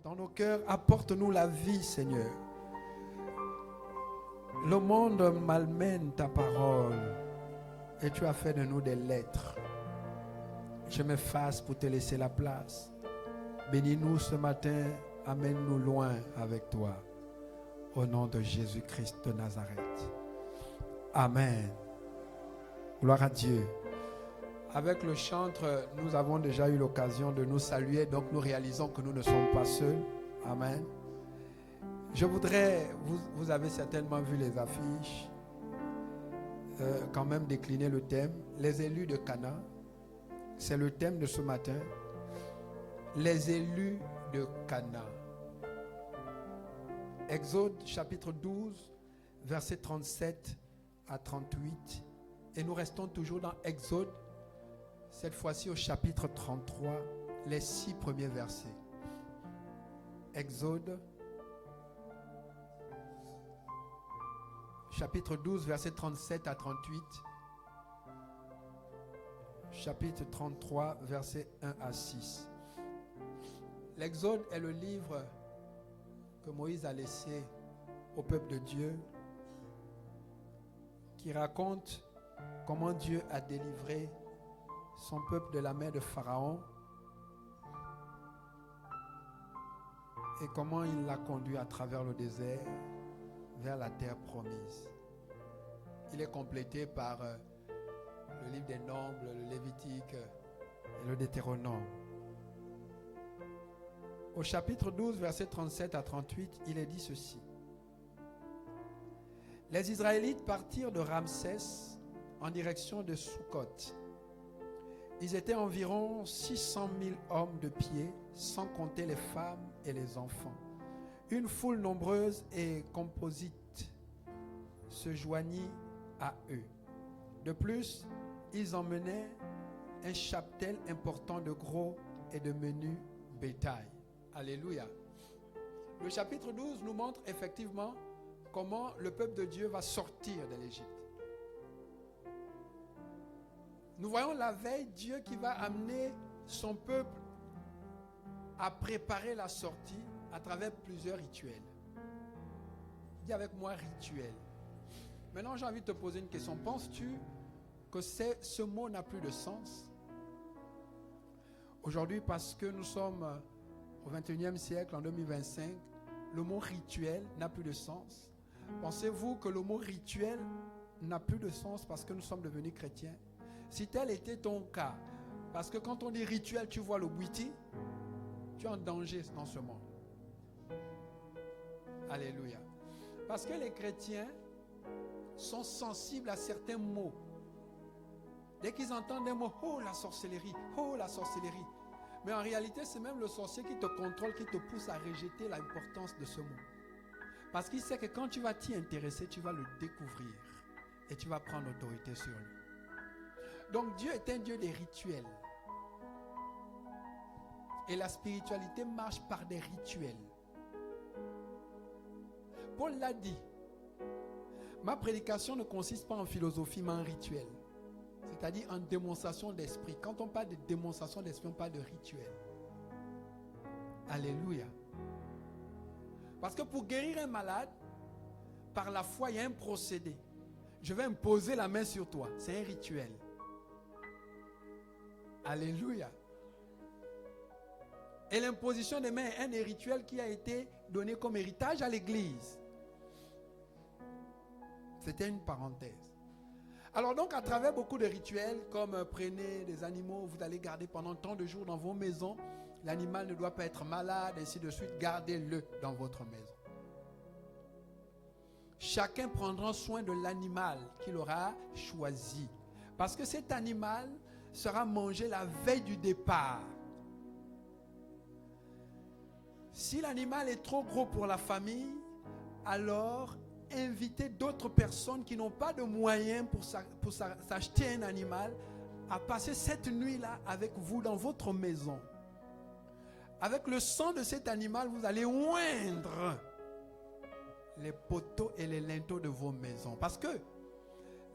Dans nos cœurs, apporte-nous la vie, Seigneur. Le monde malmène ta parole et tu as fait de nous des lettres. Je m'efface pour te laisser la place. Bénis-nous ce matin, amène-nous loin avec toi. Au nom de Jésus-Christ de Nazareth. Amen. Gloire à Dieu. Avec le chantre, nous avons déjà eu l'occasion de nous saluer, donc nous réalisons que nous ne sommes pas seuls. Amen. Je voudrais, vous avez certainement vu les affiches, quand même décliner le thème. Les élus de Cana, c'est le thème de ce matin. Les élus de Cana. Exode chapitre 12, versets 37 à 38. Et nous restons toujours dans Exode, cette fois-ci au chapitre 33, les 6 premiers versets. Exode, chapitre 12, versets 37 à 38. Chapitre 33, versets 1 à 6. L'Exode est le livre que Moïse a laissé au peuple de Dieu, qui raconte comment Dieu a délivré son peuple de la main de Pharaon et comment il l'a conduit à travers le désert vers la terre promise. Il est complété par le livre des Nombres, le Lévitique et le Deutéronome. Au chapitre 12, versets 37 à 38, il est dit ceci. Les Israélites partirent de Ramsès en direction de Sukkot. Ils étaient environ 600 000 hommes de pied, sans compter les femmes et les enfants. Une foule nombreuse et composite se joignit à eux. De plus, ils emmenaient un cheptel important de gros et de menu bétail. Alléluia. Le chapitre 12 nous montre effectivement comment le peuple de Dieu va sortir de l'Égypte. Nous voyons la veille Dieu qui va amener son peuple à préparer la sortie à travers plusieurs rituels. Dis avec moi rituel. Maintenant j'ai envie de te poser une question. Penses-tu que ce mot n'a plus de sens? Aujourd'hui, parce que nous sommes au 21e siècle, en 2025, le mot rituel n'a plus de sens. Pensez-vous que le mot rituel n'a plus de sens parce que nous sommes devenus chrétiens? Si tel était ton cas, parce que quand on dit rituel, tu vois le bouiti, tu es en danger dans ce monde. Alléluia. Parce que les chrétiens sont sensibles à certains mots. Dès qu'ils entendent un mot, oh la sorcellerie, oh la sorcellerie. Mais en réalité, c'est même le sorcier qui te contrôle, qui te pousse à rejeter l'importance de ce mot. Parce qu'il sait que quand tu vas t'y intéresser, tu vas le découvrir et tu vas prendre autorité sur lui. Donc Dieu est un Dieu des rituels. Et la spiritualité marche par des rituels. Paul l'a dit. Ma prédication ne consiste pas en philosophie, mais en rituel. C'est-à-dire en démonstration d'esprit. Quand on parle de démonstration d'esprit, on parle de rituel. Alléluia. Parce que pour guérir un malade, par la foi, il y a un procédé. Je vais imposer la main sur toi. C'est un rituel. Alléluia. Et l'imposition des mains est un des rituels qui a été donné comme héritage à l'Église. C'était une parenthèse. Alors donc, à travers beaucoup de rituels, comme prenez des animaux, vous allez garder pendant tant de jours dans vos maisons, l'animal ne doit pas être malade, ainsi de suite, gardez-le dans votre maison. Chacun prendra soin de l'animal qu'il aura choisi. Parce que cet animal sera mangé la veille du départ. Si l'animal est trop gros pour la famille, alors invitez d'autres personnes qui n'ont pas de moyens pour s'acheter un animal à passer cette nuit-là avec vous dans votre maison. Avec le sang de cet animal, vous allez oindre les poteaux et les linteaux de vos maisons. Parce que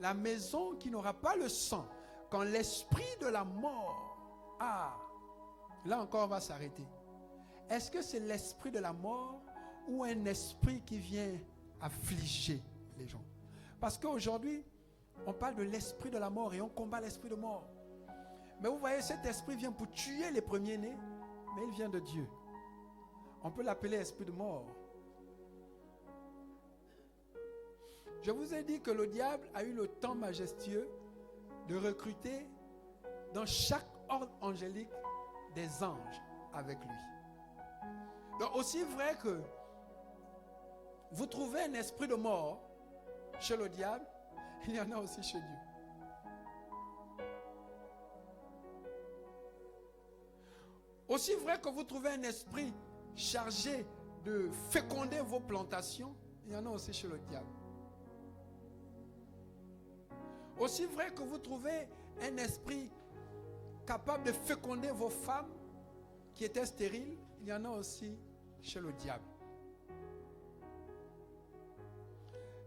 la maison qui n'aura pas le sang, quand l'esprit de la mort, là encore on va s'arrêter. est-ce que c'est l'esprit de la mort ou un esprit qui vient affliger les gens? Parce qu'aujourd'hui, on parle de l'esprit de la mort et on combat l'esprit de mort. Mais vous voyez, cet esprit vient pour tuer les premiers-nés, mais il vient de Dieu. On peut l'appeler esprit de mort. Je vous ai dit que le diable a eu le temps majestueux de recruter dans chaque ordre angélique des anges avec lui. Donc aussi vrai que vous trouvez un esprit de mort chez le diable, il y en a aussi chez Dieu. Aussi vrai que vous trouvez un esprit chargé de féconder vos plantations, il y en a aussi chez le diable. Aussi vrai que vous trouvez un esprit capable de féconder vos femmes qui étaient stériles, il y en a aussi chez le diable.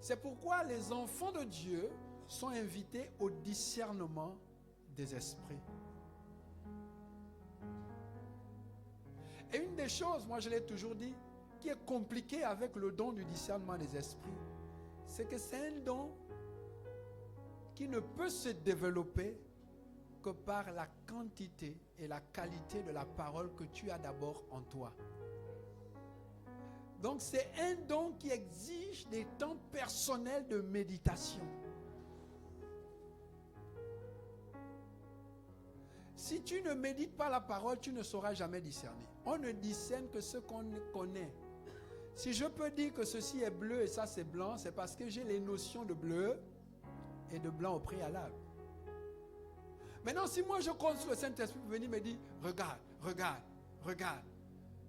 C'est pourquoi les enfants de Dieu sont invités au discernement des esprits. Et une des choses, moi je l'ai toujours dit, qui est compliquée avec le don du discernement des esprits, c'est que c'est un don qui ne peut se développer que par la quantité et la qualité de la parole que tu as d'abord en toi. Donc c'est un don qui exige des temps personnels de méditation. Si tu ne médites pas la parole, tu ne sauras jamais discerner. On ne discerne que ce qu'on connaît. Si je peux dire que ceci est bleu et ça c'est blanc, c'est parce que j'ai les notions de bleu et de blanc au préalable. Maintenant, si moi je compte sur le Saint-Esprit pour venir me dire, regarde, regarde, regarde.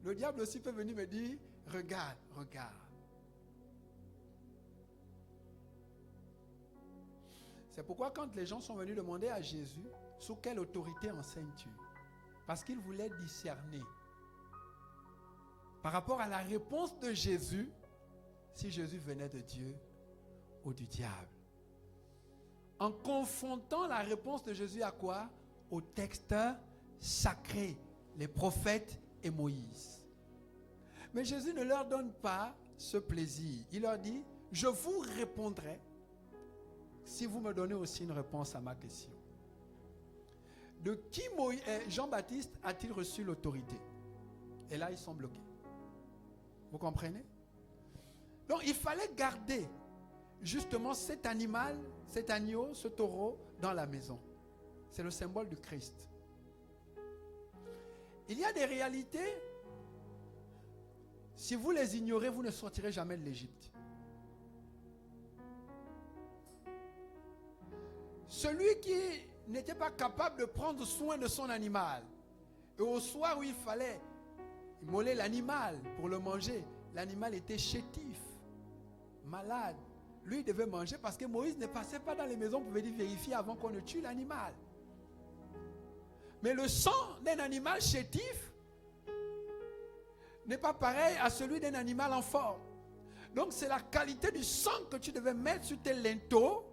Le diable aussi peut venir me dire, regarde, regarde. C'est pourquoi quand les gens sont venus demander à Jésus, sous quelle autorité enseignes-tu? Parce qu'ils voulaient discerner. Par rapport à la réponse de Jésus, si Jésus venait de Dieu ou du diable. En confrontant la réponse de Jésus à quoi? Au texte sacré, les prophètes et Moïse. Mais Jésus ne leur donne pas ce plaisir. Il leur dit, je vous répondrai si vous me donnez aussi une réponse à ma question. De qui Jean-Baptiste a-t-il reçu l'autorité? Et là, ils sont bloqués. Vous comprenez? Donc, il fallait garder justement cet animal, cet agneau, ce taureau dans la maison. C'est le symbole du Christ. Il y a des réalités, si vous les ignorez, vous ne sortirez jamais de l'Égypte. Celui qui n'était pas capable de prendre soin de son animal, et au soir où il fallait immoler l'animal pour le manger, l'animal était chétif, malade. Lui, il devait manger parce que Moïse ne passait pas dans les maisons pour venir vérifier avant qu'on ne tue l'animal. Mais le sang d'un animal chétif n'est pas pareil à celui d'un animal en forme. Donc c'est la qualité du sang que tu devais mettre sur tes linteaux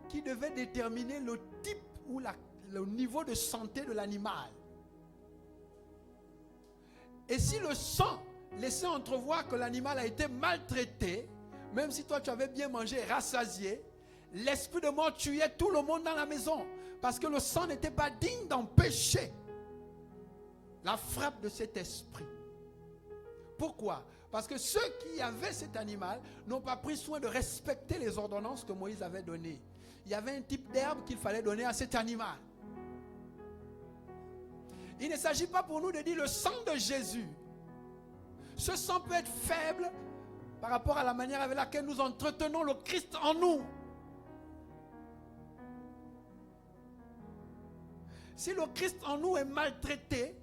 qui devait déterminer le type ou le niveau de santé de l'animal. Et si le sang laissait entrevoir que l'animal a été maltraité, même si toi tu avais bien mangé, rassasié, l'esprit de mort tuait tout le monde dans la maison. Parce que le sang n'était pas digne d'empêcher la frappe de cet esprit. Pourquoi? Parce que ceux qui avaient cet animal n'ont pas pris soin de respecter les ordonnances que Moïse avait données. Il y avait un type d'herbe qu'il fallait donner à cet animal. Il ne s'agit pas pour nous de dire le sang de Jésus. Ce sang peut être faible par rapport à la manière avec laquelle nous entretenons le Christ en nous. Si le Christ en nous est maltraité,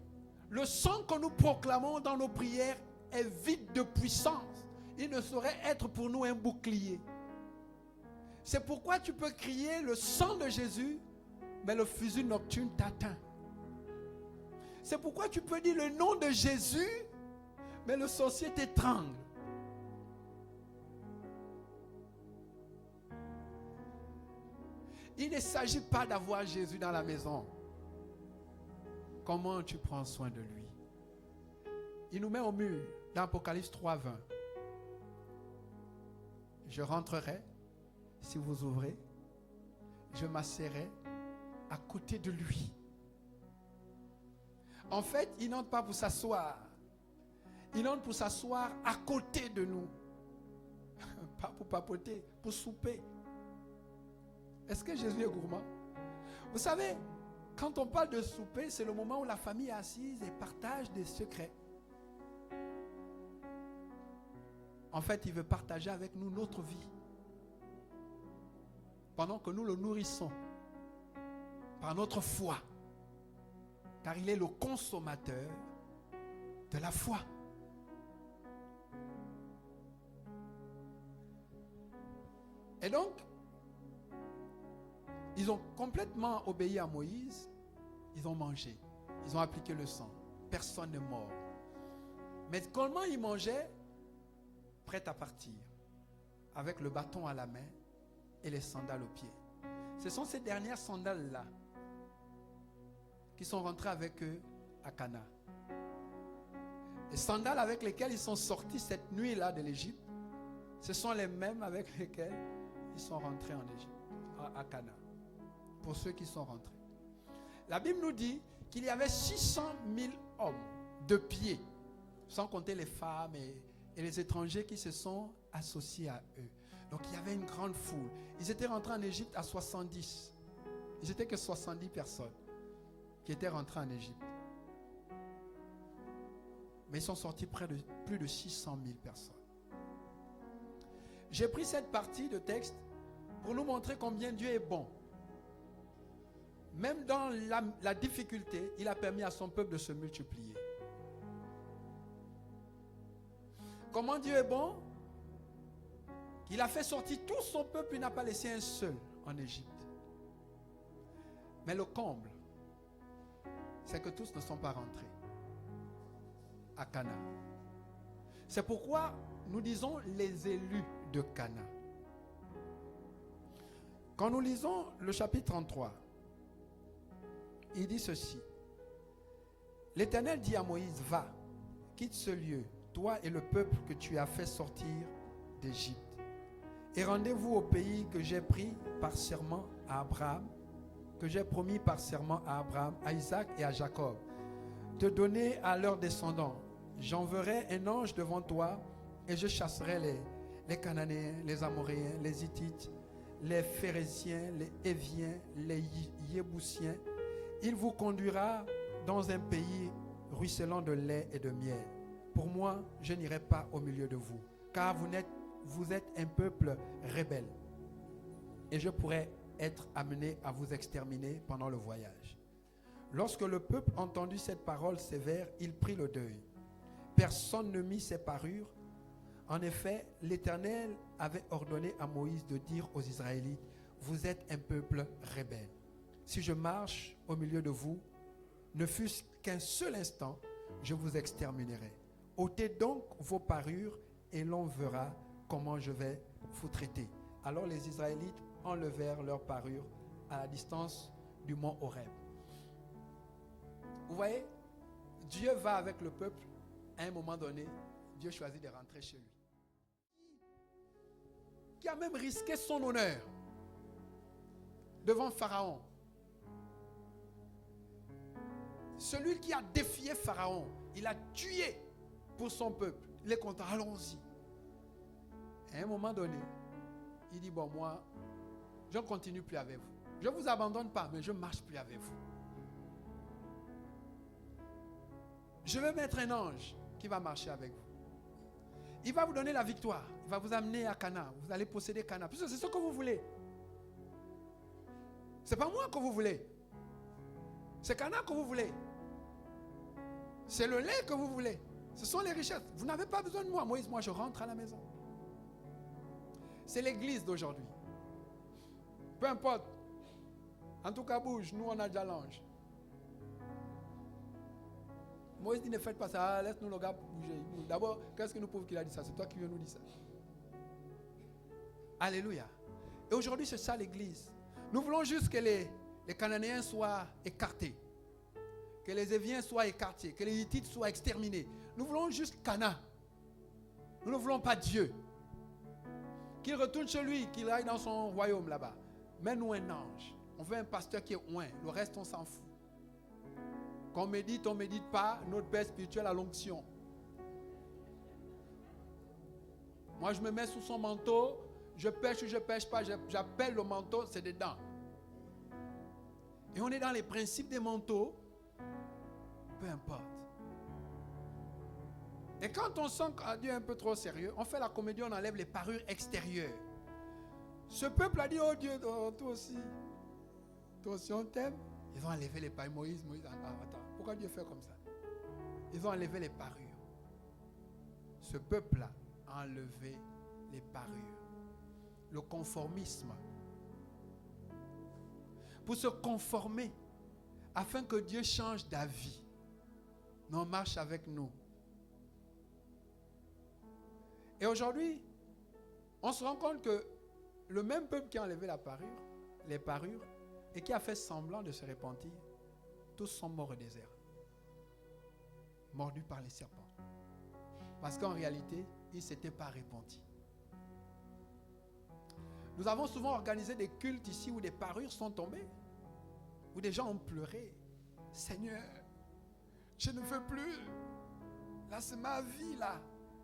le sang que nous proclamons dans nos prières est vide de puissance. Il ne saurait être pour nous un bouclier. C'est pourquoi tu peux crier le sang de Jésus, mais le fusil nocturne t'atteint. C'est pourquoi tu peux dire le nom de Jésus, mais le sorcier t'étrangle. Il ne s'agit pas d'avoir Jésus dans la maison. Comment tu prends soin de lui? Il nous met au mur dans Apocalypse 3, 20. Je rentrerai, si vous ouvrez, je m'asserai à côté de lui. En fait, il n'entre pas pour s'asseoir. Il entre pour s'asseoir à côté de nous. Pas pour papoter, pour souper. Est-ce que Jésus est gourmand? Vous savez, quand on parle de souper, c'est le moment où la famille est assise et partage des secrets. En fait, il veut partager avec nous notre vie. Pendant que nous le nourrissons par notre foi. Car il est le consommateur de la foi. Et donc, ils ont complètement obéi à Moïse. Ils ont mangé. Ils ont appliqué le sang. Personne n'est mort. Mais comment ils mangeaient? Prêts à partir. Avec le bâton à la main et les sandales aux pieds. Ce sont ces dernières sandales-là qui sont rentrées avec eux à Cana. Les sandales avec lesquelles ils sont sortis cette nuit-là de l'Égypte, ce sont les mêmes avec lesquelles ils sont rentrés en Égypte, à Cana. Pour ceux qui sont rentrés. La Bible nous dit qu'il y avait 600 000 hommes de pied, sans compter les femmes et les étrangers qui se sont associés à eux. Donc il y avait une grande foule. Ils étaient rentrés en Égypte à 70. Ils n'étaient que 70 personnes qui étaient rentrées en Égypte. Mais ils sont sortis plus de 600 000 personnes. J'ai pris cette partie de texte pour nous montrer combien Dieu est bon. Même dans la difficulté, il a permis à son peuple de se multiplier. Comment Dieu est bon? Il a fait sortir tout son peuple, il n'a pas laissé un seul en Égypte. Mais le comble, c'est que tous ne sont pas rentrés à Cana. C'est pourquoi nous disons les élus de Cana. Quand nous lisons le chapitre 33, il dit ceci. L'Éternel dit à Moïse, va, quitte ce lieu, toi et le peuple que tu as fait sortir d'Égypte. Et rendez-vous au pays que j'ai pris par serment à Abraham, que j'ai promis par serment à Abraham, à Isaac et à Jacob, de donner à leurs descendants. J'enverrai un ange devant toi et je chasserai les Cananéens, les Amoréens, les Hittites, les Phéréziens, les Héviens, les Yébousiens. Il vous conduira dans un pays ruisselant de lait et de miel. Pour moi, je n'irai pas au milieu de vous, car vous êtes un peuple rebelle. Et je pourrais être amené à vous exterminer pendant le voyage. Lorsque le peuple entendit cette parole sévère, il prit le deuil. Personne ne mit ses parures. En effet, l'Éternel avait ordonné à Moïse de dire aux Israélites, vous êtes un peuple rebelle. Si je marche au milieu de vous, ne fût-ce qu'un seul instant, je vous exterminerai. Ôtez donc vos parures et l'on verra comment je vais vous traiter. Alors les Israélites enlevèrent leurs parures à la distance du mont Horeb. Vous voyez, Dieu va avec le peuple. À un moment donné, Dieu choisit de rentrer chez lui. Qui a même risqué son honneur devant Pharaon. Celui qui a défié Pharaon, il a tué pour son peuple. Il est content, allons-y. À un moment donné, il dit, bon, moi, je ne continue plus avec vous. Je ne vous abandonne pas, mais je ne marche plus avec vous. Je vais mettre un ange qui va marcher avec vous. Il va vous donner la victoire. Il va vous amener à Cana. Vous allez posséder Cana. Puisque c'est ce que vous voulez. Ce n'est pas moi que vous voulez. C'est Cana que vous voulez. C'est le lait que vous voulez. Ce sont les richesses. Vous n'avez pas besoin de moi. Moïse, moi je rentre à la maison. C'est l'église d'aujourd'hui. Peu importe. En tout cas, bouge. Nous, on a déjà l'ange. Moïse dit, ne faites pas ça. Laisse-nous le gars bouger. D'abord, qu'est-ce que nous prouve qu'il a dit ça? C'est toi qui viens nous dire ça. Alléluia. Et aujourd'hui, c'est ça l'église. Nous voulons juste que les Cananéens soient écartés. Que les Éviens soient écartés, que les Hittites soient exterminés. Nous voulons juste Cana. Nous ne voulons pas Dieu. Qu'il retourne chez lui, qu'il aille dans son royaume là-bas. Mets-nous un ange. On veut un pasteur qui est oint. Le reste, on s'en fout. Qu'on médite, on ne médite pas. Notre Père spirituel a l'onction. Moi, je me mets sous son manteau. Je pêche ou je ne pêche pas. J'appelle le manteau, c'est dedans. Et on est dans les principes des manteaux. Peu importe. Et quand on sent que Dieu est un peu trop sérieux, on fait la comédie, on enlève les parures extérieures. Ce peuple a dit, oh Dieu, toi aussi. Toi aussi on t'aime. Ils ont enlevé les parures. Moïse, attends, pourquoi Dieu fait comme ça? Ils ont enlevé les parures. Ce peuple-là a enlevé les parures. Le conformisme. Pour se conformer, afin que Dieu change d'avis. Non, marche avec nous. Et aujourd'hui, on se rend compte que le même peuple qui a enlevé les parures, et qui a fait semblant de se repentir, tous sont morts au désert. Mordus par les serpents. Parce qu'en réalité, ils ne s'étaient pas repentis. Nous avons souvent organisé des cultes ici où des parures sont tombées, où des gens ont pleuré. Seigneur, je ne veux plus. Là, c'est ma vie, là.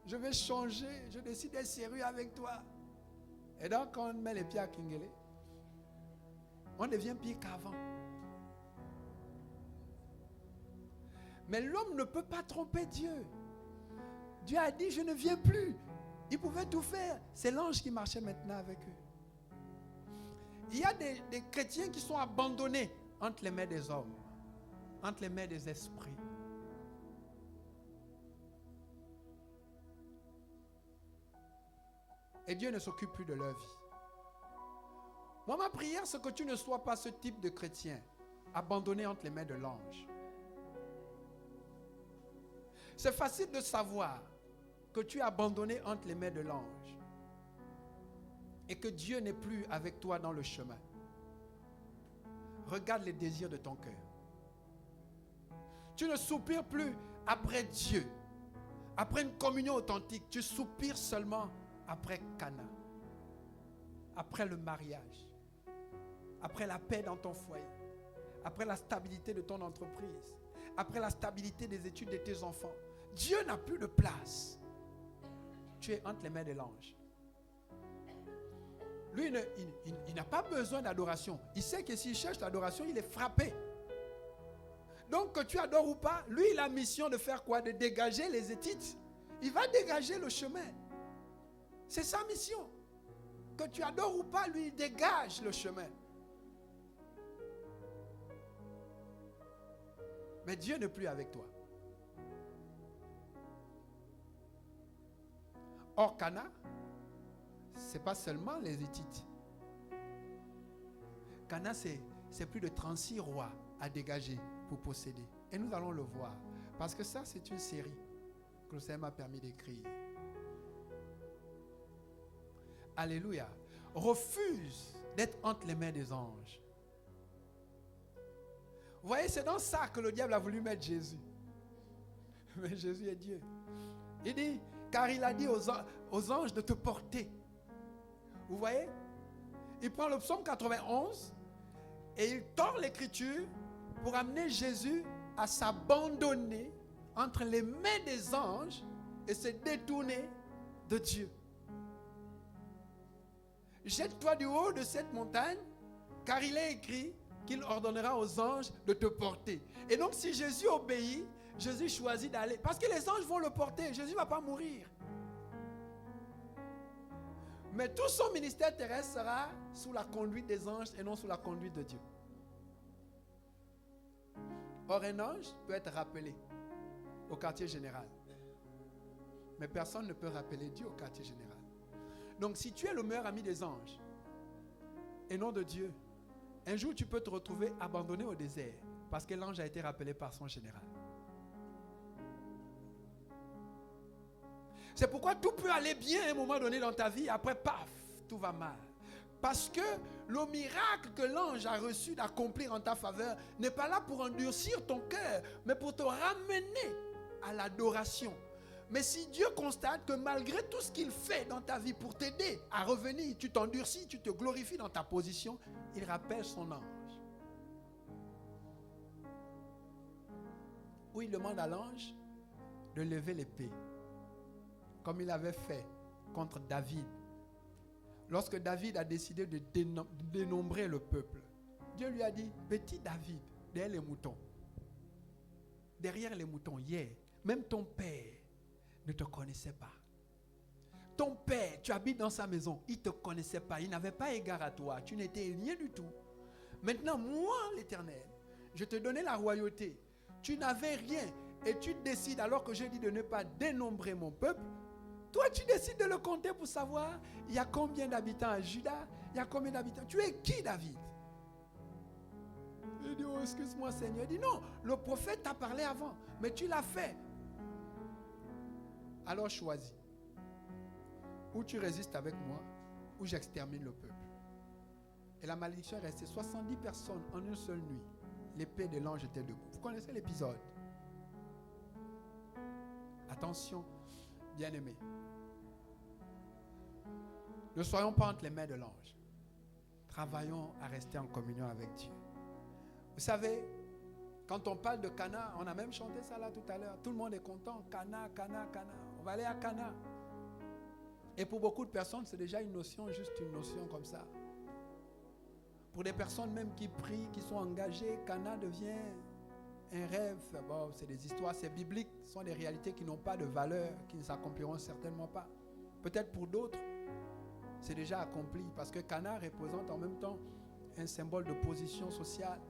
Je vais changer. Je décide d'être sérieux avec toi. Et donc, quand on met les pieds à Kingele, on devient pire qu'avant. Mais l'homme ne peut pas tromper Dieu. Dieu a dit, je ne viens plus. Il pouvait tout faire. C'est l'ange qui marchait maintenant avec eux. Il y a des chrétiens qui sont abandonnés entre les mains des hommes, entre les mains des esprits. Et Dieu ne s'occupe plus de leur vie. Moi, ma prière, c'est que tu ne sois pas ce type de chrétien, abandonné entre les mains de l'ange. C'est facile de savoir que tu es abandonné entre les mains de l'ange et que Dieu n'est plus avec toi dans le chemin. Regarde les désirs de ton cœur. Tu ne soupires plus après Dieu, après une communion authentique. Tu soupires seulement après Cana, après le mariage, après la paix dans ton foyer, après la stabilité de ton entreprise, après la stabilité des études de tes enfants. Dieu n'a plus de place. Tu es entre les mains de l'ange. Lui, il n'a pas besoin d'adoration. Il sait que s'il cherche l'adoration, il est frappé. Donc, que tu adores ou pas, lui, il a la mission de faire quoi? De dégager les Héthites. Il va dégager le chemin. C'est sa mission. Que tu adores ou pas, lui, il dégage le chemin. Mais Dieu n'est plus avec toi. Or, Cana, ce n'est pas seulement les Héthites. Cana, c'est plus de 36 rois à dégager pour posséder. Et nous allons le voir. Parce que ça, c'est une série que le Seigneur m'a permis d'écrire. Alléluia. Refuse d'être entre les mains des anges. Vous voyez, c'est dans ça que le diable a voulu mettre Jésus. Mais Jésus est Dieu. Il dit, car il a dit aux anges de te porter. Vous voyez? Il prend le psaume 91 et il tord l'écriture pour amener Jésus à s'abandonner entre les mains des anges et se détourner de Dieu. Jette-toi du haut de cette montagne, car il est écrit qu'il ordonnera aux anges de te porter. Et donc si Jésus obéit, Jésus choisit d'aller. Parce que les anges vont le porter. Jésus ne va pas mourir. Mais tout son ministère terrestre sera sous la conduite des anges et non sous la conduite de Dieu. Or, un ange peut être rappelé au quartier général. Mais personne ne peut rappeler Dieu au quartier général. Donc, si tu es le meilleur ami des anges et non de Dieu, un jour tu peux te retrouver abandonné au désert parce que l'ange a été rappelé par son général. C'est pourquoi tout peut aller bien à un moment donné dans ta vie, après, paf, tout va mal. Parce que le miracle que l'ange a reçu d'accomplir en ta faveur n'est pas là pour endurcir ton cœur, mais pour te ramener à l'adoration. Mais si Dieu constate que malgré tout ce qu'il fait dans ta vie pour t'aider à revenir, tu t'endurcis, tu te glorifies dans ta position, il rappelle son ange. Ou il demande à l'ange de lever l'épée, comme il avait fait contre David. Lorsque David a décidé de dénombrer le peuple, Dieu lui a dit, petit David, derrière les moutons, hier, même ton père ne te connaissait pas. Ton père, tu habites dans sa maison, il ne te connaissait pas, il n'avait pas égard à toi, tu n'étais rien du tout. Maintenant, moi, l'Éternel, je te donnais la royauté, tu n'avais rien, et tu décides, alors que j'ai dit de ne pas dénombrer mon peuple, toi, tu décides de le compter pour savoir il y a combien d'habitants à Juda, il y a combien d'habitants. Tu es qui, David? Il dit, oh, excuse-moi, Seigneur. Il dit, non, le prophète t'a parlé avant, mais tu l'as fait. Alors choisis. Ou tu résistes avec moi, ou j'extermine le peuple. Et la malédiction est restée 70 personnes en une seule nuit. L'épée de l'ange était debout. Vous connaissez l'épisode? Attention, bien-aimés. Ne soyons pas entre les mains de l'ange. Travaillons à rester en communion avec Dieu. Vous savez, quand on parle de Cana, on a même chanté ça là tout à l'heure. Tout le monde est content. Cana, Cana, Cana. On va aller à Cana. Et pour beaucoup de personnes, c'est déjà une notion, juste une notion comme ça. Pour des personnes même qui prient, qui sont engagées, Cana devient un rêve. Bon, c'est des histoires, c'est biblique. Ce sont des réalités qui n'ont pas de valeur, qui ne s'accompliront certainement pas. Peut-être pour d'autres, c'est déjà accompli. Parce que Cana représente en même temps un symbole de position sociale,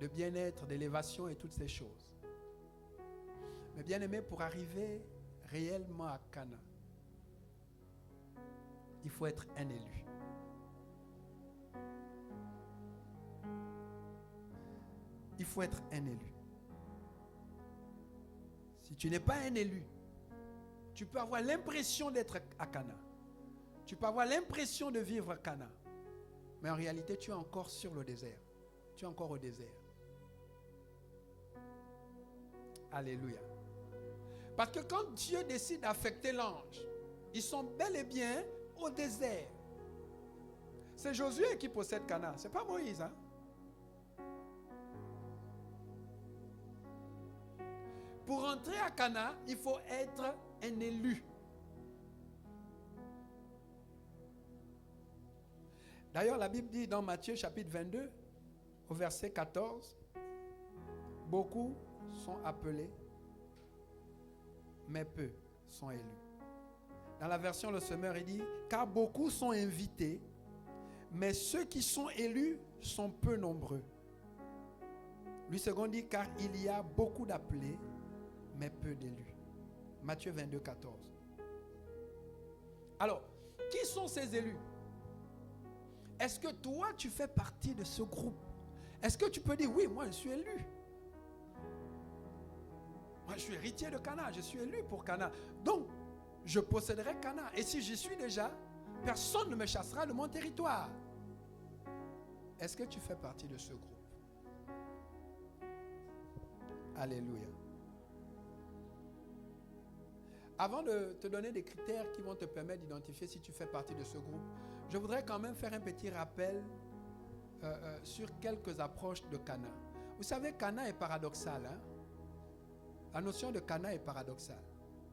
de bien-être, d'élévation et toutes ces choses. Mais bien aimé, pour arriver réellement à Cana, il faut être un élu. Il faut être un élu. Si tu n'es pas un élu, tu peux avoir l'impression d'être à Cana. Tu peux avoir l'impression de vivre à Cana. Mais en réalité, tu es encore sur le désert. Tu es encore au désert. Alléluia. Parce que quand Dieu décide d'affecter l'ange, ils sont bel et bien au désert. C'est Josué qui possède Cana. Ce n'est pas Moïse. Hein? Pour entrer à Cana, il faut être un élu. D'ailleurs, la Bible dit dans Matthieu chapitre 22, au verset 14, beaucoup sont appelés, mais peu sont élus. Dans la version Le Semeur, il dit, car beaucoup sont invités, mais ceux qui sont élus sont peu nombreux. Lui second dit, car il y a beaucoup d'appelés, mais peu d'élus. Matthieu 22, 14. Alors, qui sont ces élus? Est-ce que toi, tu fais partie de ce groupe? Est-ce que tu peux dire, oui, moi, je suis élu. Moi, je suis héritier de Cana, je suis élu pour Cana. Donc, je posséderai Cana. Et si j'y suis déjà, personne ne me chassera de mon territoire. Est-ce que tu fais partie de ce groupe? Alléluia. Avant de te donner des critères qui vont te permettre d'identifier si tu fais partie de ce groupe, je voudrais quand même faire un petit rappel sur quelques approches de Cana. Vous savez, Cana est paradoxal. Hein? La notion de Cana est paradoxale.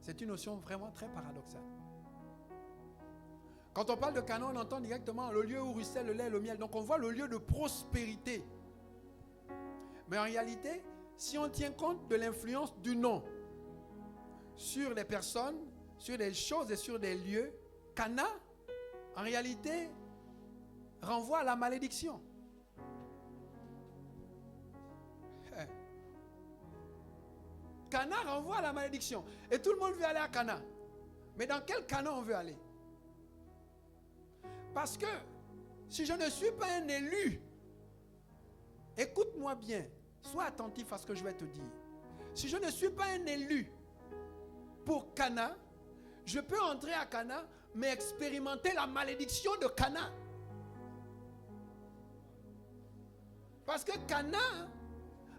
C'est une notion vraiment très paradoxale. Quand on parle de Cana, on entend directement le lieu où ruisselle le lait et le miel. Donc on voit le lieu de prospérité. Mais en réalité, si on tient compte de l'influence du nom sur les personnes, sur des choses et sur des lieux, Cana, en réalité, renvoie à la malédiction. Cana renvoie à la malédiction. Et tout le monde veut aller à Cana. Mais dans quel Cana on veut aller? Parce que si je ne suis pas un élu, écoute-moi bien, sois attentif à ce que je vais te dire. Si je ne suis pas un élu pour Cana, je peux entrer à Cana, mais expérimenter la malédiction de Cana. Parce que Cana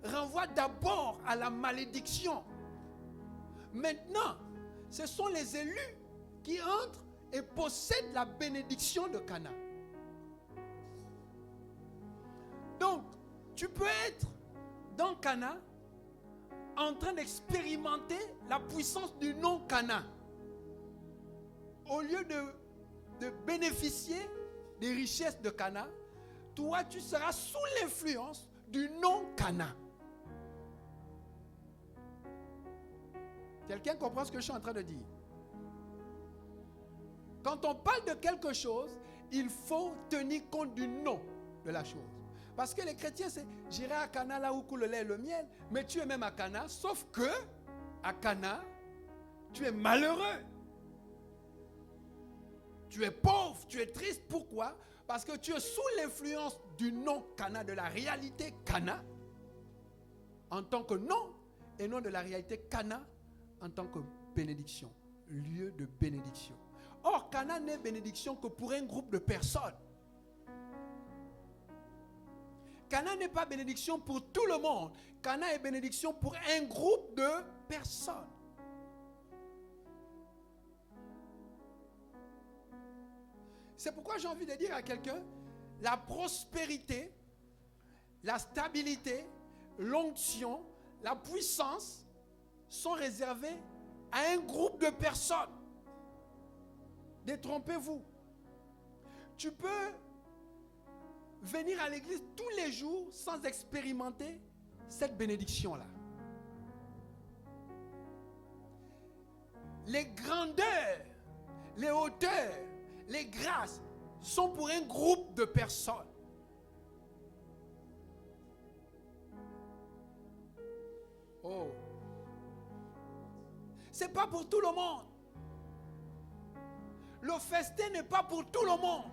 renvoie d'abord à la malédiction. Maintenant, ce sont les élus qui entrent et possèdent la bénédiction de Cana. Donc, tu peux être dans Cana en train d'expérimenter la puissance du nom Cana. Au lieu de bénéficier des richesses de Cana, toi, tu seras sous l'influence du nom Cana. Quelqu'un comprend ce que je suis en train de dire? Quand on parle de quelque chose, il faut tenir compte du nom de la chose. Parce que les chrétiens, c'est j'irai à Cana là où coule le lait et le miel, mais tu es même à Cana, sauf que à Cana, tu es malheureux. Tu es pauvre, tu es triste. Pourquoi? Parce que tu es sous l'influence du nom Cana, de la réalité Cana, en tant que nom, et non de la réalité Cana en tant que bénédiction, lieu de bénédiction. Or, Cana n'est bénédiction que pour un groupe de personnes. Cana n'est pas bénédiction pour tout le monde. Cana est bénédiction pour un groupe de personnes. C'est pourquoi j'ai envie de dire à quelqu'un, la prospérité, la stabilité, l'onction, la puissance sont réservées à un groupe de personnes. Détrompez-vous. Tu peux venir à l'église tous les jours sans expérimenter cette bénédiction-là. Les grandeurs, les hauteurs, les grâces sont pour un groupe de personnes. Oh. C'est pas pour tout le monde. Le festin n'est pas pour tout le monde.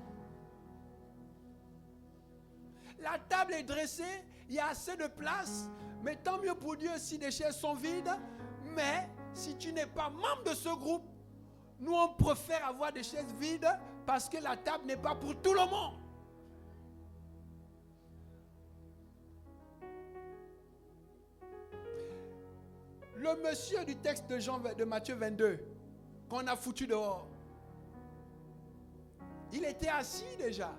La table est dressée, il y a assez de place, mais tant mieux pour Dieu si les chaises sont vides. Mais si tu n'es pas membre de ce groupe, nous on préfère avoir des chaises vides parce que la table n'est pas pour tout le monde. Le monsieur du texte de Matthieu 22, qu'on a foutu dehors, il était assis déjà.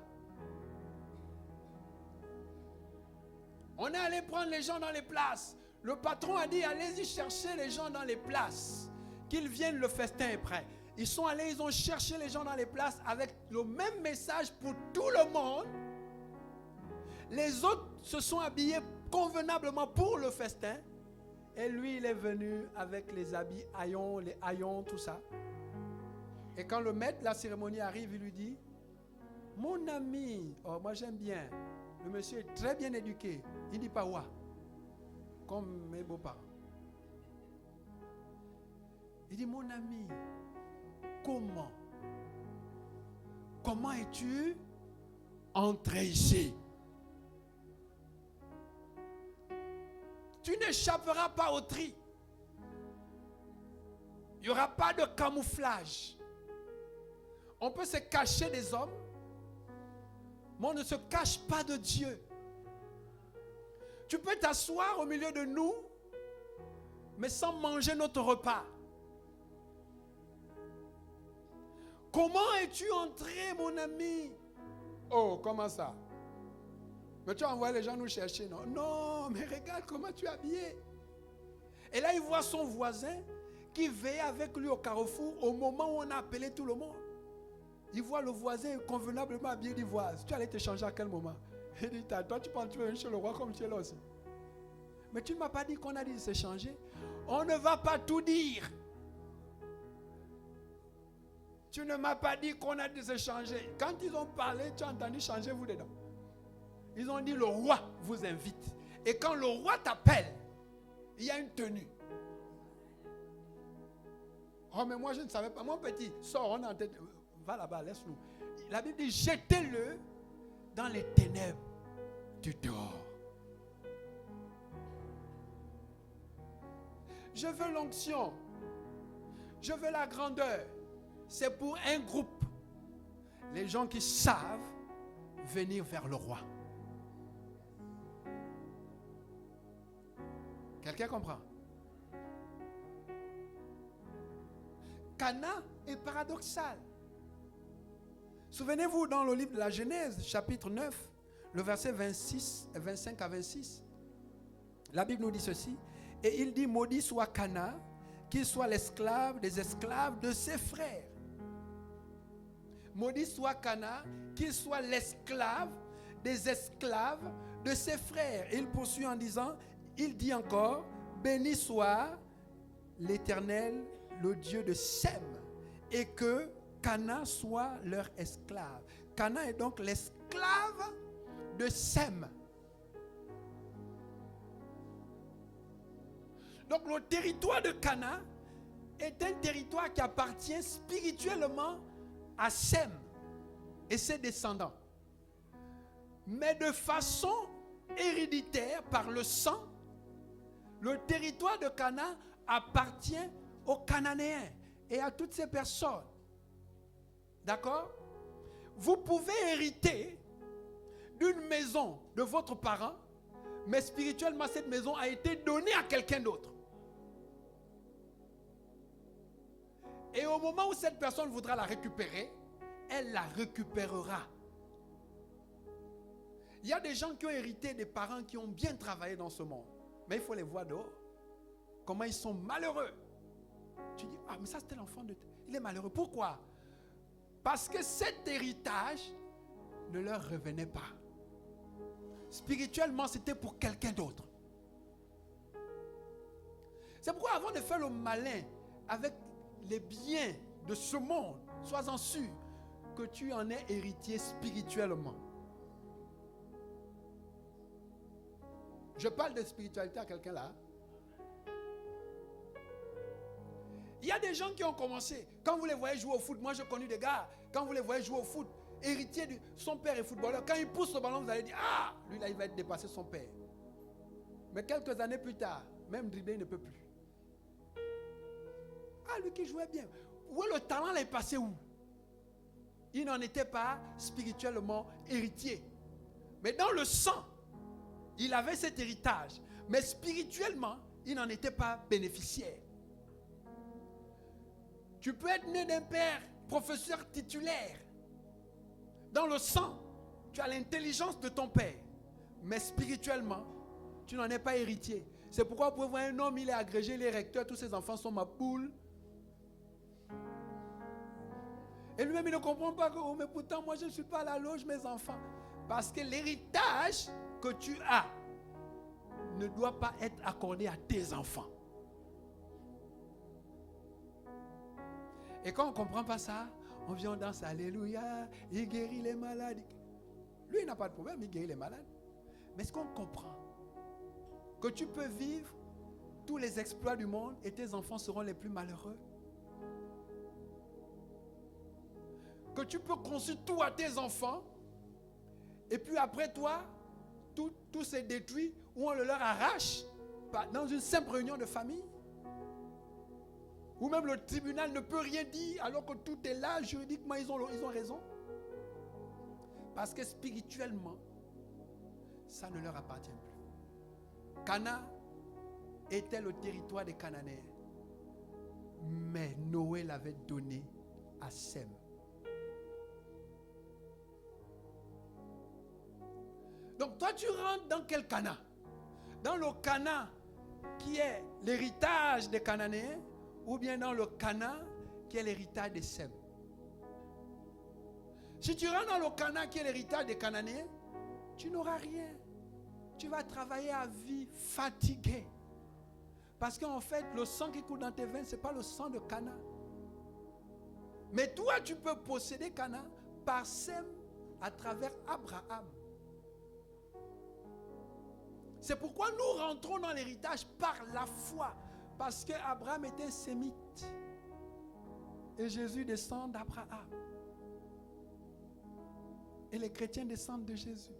On est allé prendre les gens dans les places. Le patron a dit, allez-y chercher les gens dans les places. Qu'ils viennent, le festin est prêt. Ils sont allés, ils ont cherché les gens dans les places avec le même message pour tout le monde. Les autres se sont habillés convenablement pour le festin. Et lui, il est venu avec les habits haillons, les haillons, tout ça. Et quand le maître de la cérémonie arrive, il lui dit, mon ami, oh moi j'aime bien, le monsieur est très bien éduqué. Il dit pas ouais, comme mes beaux-parents. Il dit, mon ami, comment es-tu entré ici? Tu n'échapperas pas au tri. Il n'y aura pas de camouflage. On peut se cacher des hommes, mais on ne se cache pas de Dieu. Tu peux t'asseoir au milieu de nous, mais sans manger notre repas. Comment es-tu entré, mon ami? Oh, comment ça? Mais tu as envoyé les gens nous chercher, non? Non, mais regarde comment tu es habillé. Et là, il voit son voisin qui veillait avec lui au carrefour au moment où on a appelé tout le monde. Il voit le voisin convenablement habillé d'ivoire. Tu allais te changer à quel moment? Il dit, toi tu penses que tu veux venir chez le roi comme tu es là aussi. Mais tu ne m'as pas dit qu'on a dit de se changer. On ne va pas tout dire. Tu ne m'as pas dit qu'on a dit de se changer. Quand ils ont parlé, tu as entendu changer vous dedans. Ils ont dit le roi vous invite. Et quand le roi t'appelle, il y a une tenue. Oh mais moi je ne savais pas. Mon petit, sors, on est en tête. Va là-bas, laisse-nous. La Bible dit, jetez-le dans les ténèbres du dehors. Je veux l'onction. Je veux la grandeur. C'est pour un groupe. Les gens qui savent venir vers le roi. Quelqu'un comprend? Cana est paradoxal. Souvenez-vous dans le livre de la Genèse, chapitre 9, le verset 25 à 26. La Bible nous dit ceci. Et il dit, maudit soit Cana, qu'il soit l'esclave des esclaves de ses frères. Maudit soit Cana, qu'il soit l'esclave des esclaves de ses frères. Et il poursuit en disant, il dit encore, béni soit l'Éternel, le Dieu de Sem, et que Cana soit leur esclave. Cana est donc l'esclave de Sem. Donc le territoire de Cana est un territoire qui appartient spirituellement à Sem et ses descendants. Mais de façon héréditaire, par le sang, le territoire de Cana appartient aux Cananéens et à toutes ces personnes. D'accord? Vous pouvez hériter d'une maison de votre parent, mais spirituellement, cette maison a été donnée à quelqu'un d'autre. Et au moment où cette personne voudra la récupérer, elle la récupérera. Il y a des gens qui ont hérité des parents qui ont bien travaillé dans ce monde. Mais il faut les voir dehors. Comment ils sont malheureux. Tu dis, ah mais ça c'était l'enfant de... Il est malheureux. Pourquoi? Parce que cet héritage ne leur revenait pas. Spirituellement, c'était pour quelqu'un d'autre. C'est pourquoi avant de faire le malin avec les biens de ce monde, sois-en sûr que tu en es héritier spirituellement. Je parle de spiritualité à quelqu'un là. Il y a des gens qui ont commencé. Quand vous les voyez jouer au foot, moi j'ai connu des gars, quand vous les voyez jouer au foot, héritier de son père est footballeur. Quand il pousse le ballon, vous allez dire, ah, lui là il va être dépassé son père. Mais quelques années plus tard, même dribbler il ne peut plus. Ah, lui qui jouait bien. Où est le talent là est passé où? Il n'en était pas spirituellement héritier. Mais dans le sang, il avait cet héritage. Mais spirituellement, il n'en était pas bénéficiaire. Tu peux être né d'un père, professeur titulaire. Dans le sang, tu as l'intelligence de ton père. Mais spirituellement, tu n'en es pas héritier. C'est pourquoi vous pouvez voir un homme, il est agrégé, il est recteur, tous ses enfants sont ma poule. Et lui-même, il ne comprend pas que, oh, mais pourtant, moi, je ne suis pas à la loge, mes enfants. Parce que l'héritage que tu as ne doit pas être accordé à tes enfants. Et quand on ne comprend pas ça, on vient, on danse, alléluia, il guérit les malades. Lui, il n'a pas de problème, il guérit les malades. Mais est-ce qu'on comprend que tu peux vivre tous les exploits du monde et tes enfants seront les plus malheureux? Que tu peux construire tout à tes enfants et puis après toi, tout s'est détruit ou on le leur arrache dans une simple réunion de famille? Ou même le tribunal ne peut rien dire alors que tout est là, juridiquement ils ont raison. Parce que spirituellement, ça ne leur appartient plus. Cana était le territoire des Cananéens. Mais Noé l'avait donné à Sem. Donc toi tu rentres dans quel Cana? Dans le Cana qui est l'héritage des Cananéens ou bien dans le Cana qui est l'héritage des Sem? Si tu rentres dans le Cana qui est l'héritage des Cananéens, tu n'auras rien. Tu vas travailler à vie fatigué. Parce qu'en fait, le sang qui coule dans tes veines, ce n'est pas le sang de Cana. Mais toi, tu peux posséder Cana par Sem à travers Abraham. C'est pourquoi nous rentrons dans l'héritage par la foi. Parce qu'Abraham était un sémite. Et Jésus descend d'Abraham. Et les chrétiens descendent de Jésus.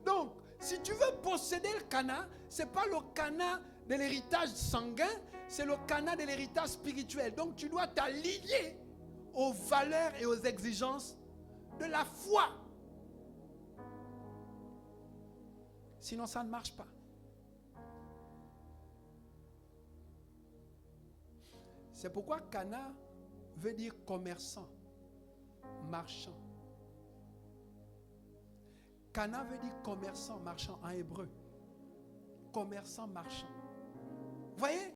Donc, si tu veux posséder le Cana, ce n'est pas le Cana de l'héritage sanguin, c'est le Cana de l'héritage spirituel. Donc, tu dois t'aligner aux valeurs et aux exigences de la foi. Sinon, ça ne marche pas. C'est pourquoi Cana veut dire commerçant, marchand. Cana veut dire commerçant, marchand en hébreu. Commerçant, marchand. Voyez,